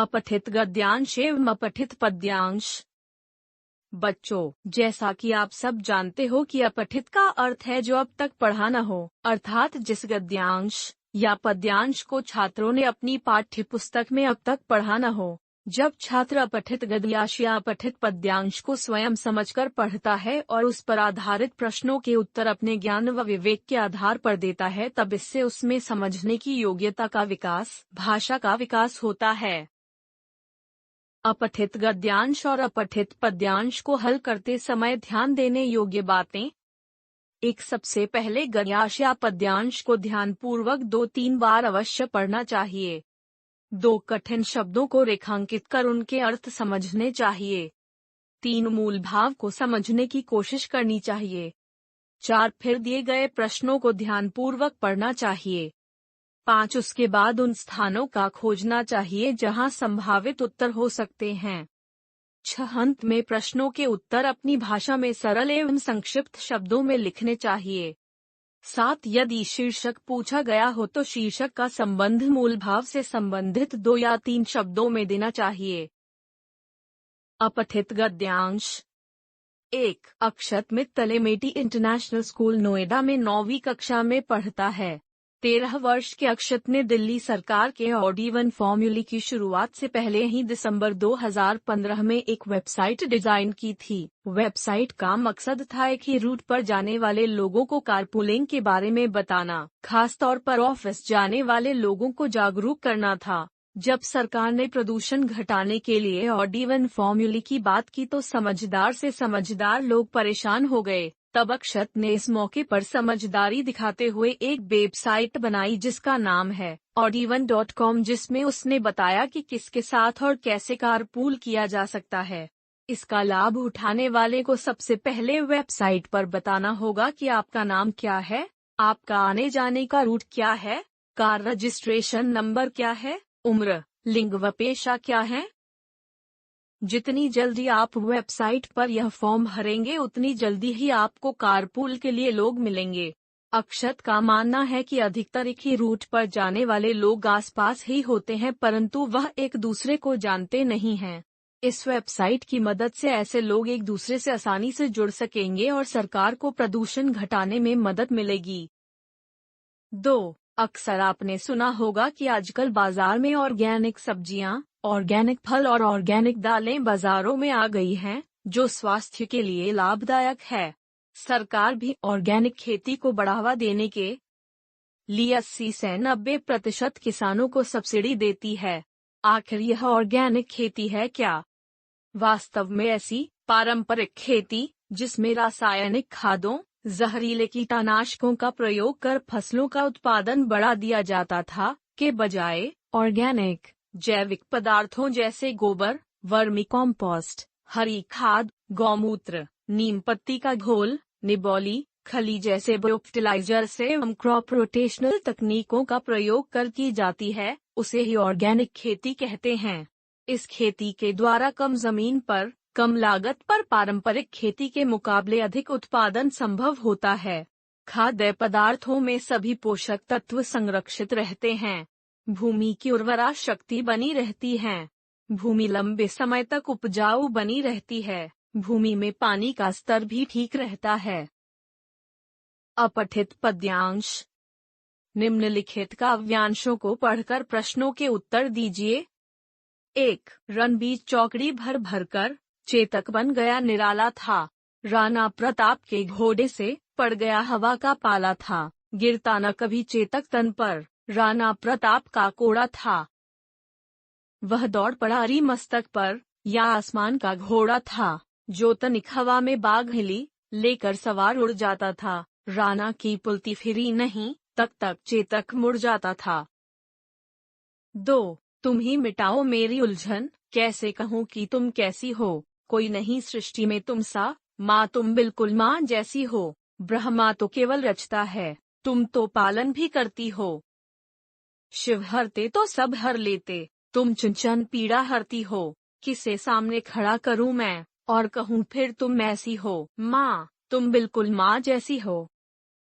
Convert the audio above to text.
अपठित गद्यांश एवं अपठित पद्यांश। बच्चों, जैसा कि आप सब जानते हो कि अपठित का अर्थ है जो अब तक पढ़ा न हो, अर्थात जिस गद्यांश या पद्यांश को छात्रों ने अपनी पाठ्य पुस्तक में अब तक पढ़ा न हो। जब छात्र अपठित गद्यांश या अपठित पद्यांश को स्वयं समझकर पढ़ता है और उस पर आधारित प्रश्नों के उत्तर अपने ज्ञान व विवेक के आधार पर देता है, तब इससे उसमें समझने की योग्यता का विकास, भाषा का विकास होता है। अपठित गद्यांश और अपठित पद्यांश को हल करते समय ध्यान देने योग्य बातें। एक, सबसे पहले गद्यांश या पद्यांश को ध्यानपूर्वक 2-3 बार अवश्य पढ़ना चाहिए। 2, कठिन शब्दों को रेखांकित कर उनके अर्थ समझने चाहिए। 3, मूल भाव को समझने की कोशिश करनी चाहिए। 4, फिर दिए गए प्रश्नों को ध्यानपूर्वक पढ़ना चाहिए। 5, उसके बाद उन स्थानों का खोजना चाहिए जहां संभावित उत्तर हो सकते हैं। 6, अंत में प्रश्नों के उत्तर अपनी भाषा में सरल एवं संक्षिप्त शब्दों में लिखने चाहिए। 7, यदि शीर्षक पूछा गया हो तो शीर्षक का संबंध मूल भाव से संबंधित 2 या 3 शब्दों में देना चाहिए। अपठित गद्यांश। 1, Akshat Mittal MAT international school Noida में 9वीं कक्षा में पढ़ता है। 13 वर्ष के अक्षत ने दिल्ली सरकार के ऑडी-1 फॉर्मूले की शुरुआत से पहले ही दिसंबर 2015 में एक वेबसाइट डिजाइन की थी। वेबसाइट का मकसद था एक ही रूट पर जाने वाले लोगों को कारपूलिंग के बारे में बताना, खासतौर पर ऑफिस जाने वाले लोगों को जागरूक करना था। जब सरकार ने प्रदूषण घटाने के लिए ऑडी-1 फॉर्मूले की बात की तो समझदार से समझदार लोग परेशान हो गए। तब अक्षत ने इस मौके पर समझदारी दिखाते हुए एक वेबसाइट बनाई जिसका नाम है audi1.com, जिसमें उसने बताया कि किसके साथ और कैसे कारपूल किया जा सकता है। इसका लाभ उठाने वाले को सबसे पहले वेबसाइट पर बताना होगा कि आपका नाम क्या है, आपका आने जाने का रूट क्या है, कार रजिस्ट्रेशन नंबर क्या है, उम्र, लिंग व पेशा क्या है। जितनी जल्दी आप वेबसाइट पर यह फॉर्म भरेंगे उतनी जल्दी ही आपको कारपूल के लिए लोग मिलेंगे। अक्षत का मानना है कि अधिकतर एक ही रूट पर जाने वाले लोग आसपास ही होते हैं, परंतु वह एक दूसरे को जानते नहीं हैं। इस वेबसाइट की मदद से ऐसे लोग एक दूसरे से आसानी से जुड़ सकेंगे और सरकार को प्रदूषण घटाने में मदद मिलेगी। 2, अक्सर आपने सुना होगा कि आजकल बाजार में ऑर्गेनिक सब्जियां, ऑर्गेनिक फल और ऑर्गेनिक दालें बाजारों में आ गई हैं, जो स्वास्थ्य के लिए लाभदायक है। सरकार भी ऑर्गेनिक खेती को बढ़ावा देने के लिए 80 से 90% किसानों को सब्सिडी देती है। आखिर यह ऑर्गेनिक खेती है क्या? वास्तव में ऐसी पारंपरिक खेती, जिसमें रासायनिक खादों, जहरीले कीटनाशकों का प्रयोग कर फसलों का उत्पादन बढ़ा दिया जाता था, के बजाय ऑर्गेनिक जैविक पदार्थों जैसे गोबर, वर्मी कॉम्पोस्ट, हरी खाद, गौमूत्र, नीम पत्ती का घोल, निबोली, खली जैसे बायोफर्टिलाइजर से एवं क्रॉप रोटेशनल तकनीकों का प्रयोग कर की जाती है, उसे ही ऑर्गेनिक खेती कहते हैं। इस खेती के द्वारा कम जमीन पर, कम लागत पर पारंपरिक खेती के मुकाबले अधिक उत्पादन संभव होता है। खाद्य पदार्थों में सभी पोषक तत्व संरक्षित रहते हैं। भूमि की उर्वरा शक्ति बनी रहती है। भूमि लंबे समय तक उपजाऊ बनी रहती है। भूमि में पानी का स्तर भी ठीक रहता है। अपठित पद्यांश। निम्नलिखित काव्यांशों को पढ़कर प्रश्नों के उत्तर दीजिए। 1, रणबीज चौकड़ी भर भर कर चेतक बन गया निराला था। राणा प्रताप के घोड़े से पड़ गया हवा का पाला था। गिरता न कभी चेतक तन पर, राणा प्रताप का कोड़ा था। वह दौड़ पड़ा अरी मस्तक पर, या आसमान का घोड़ा था, जो तनिक हवा में बाग हिली लेकर सवार उड़ जाता था। राणा की पुलती फिरी नहीं, तक चेतक मुड़ जाता था। 2, तुम ही मिटाओ मेरी उलझन, कैसे कहूँ कि तुम कैसी हो। कोई नहीं सृष्टि में तुम सा, माँ तुम बिल्कुल माँ जैसी हो। ब्रह्मा तो केवल रचता है, तुम तो पालन भी करती हो। शिव हरते तो सब हर लेते, तुम चुनचन पीड़ा हरती हो। किसे सामने खड़ा करूं मैं, और कहूं फिर तुम ऐसी हो। माँ तुम बिल्कुल माँ जैसी हो।